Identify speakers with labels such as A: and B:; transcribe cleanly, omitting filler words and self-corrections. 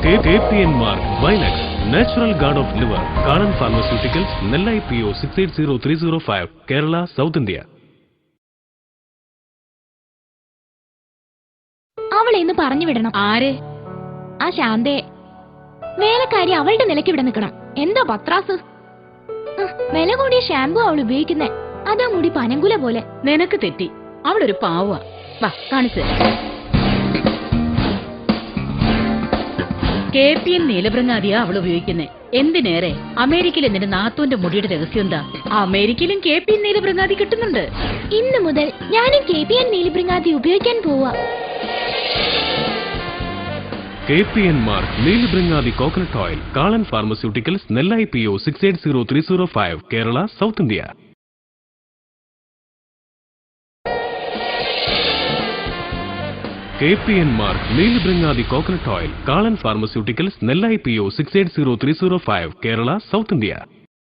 A: KPN Mark Vinex Natural Guard of Liver Kanan Pharmaceuticals Nellai PO 680305 Kerala South India.
B: അവളെ ഇന്ന് പറഞ്ഞു വിടണം. ആരെ? ആ ശാന്തയെ. വേലക്കാരി അവളുടെ നിലയ്ക്ക് ഇവിടെ നിൽക്കണം. എന്താ പത്രാസ്? വില കൂടിയ ഷാമ്പു അവൾ ഉപയോഗിക്കുന്നേ. അതാ മുടി പനങ്കുല പോലെ.
C: നിനക്ക് തെറ്റി. അവളൊരു പാവ. വാ കാണിച്ചു. KPN നീലഭൃങ്ങാതിയാ അവൾ ഉപയോഗിക്കുന്നേ. എന്തിനേറെ അമേരിക്കയിലെ നിന്റെ നാത്തൂന്റെ മുടിയുടെ രഹസ്യം എന്താ? അമേരിക്കയിലും KPN നീലഭൃങ്ങാതി കിട്ടുന്നുണ്ട്.
B: ഇന്ന് മുതൽ ഞാനും KPN നീലഭൃങ്ങാതി ഉപയോഗിക്കാൻ പോവാ.
A: KPN Mark Neelabringadi Coconut Oil Kanan Pharmaceuticals Nellai PO 680305 Kerala South India. KPN Mark Neelabringadi Coconut Oil Kanan Pharmaceuticals Nellai PO 680305 Kerala South India.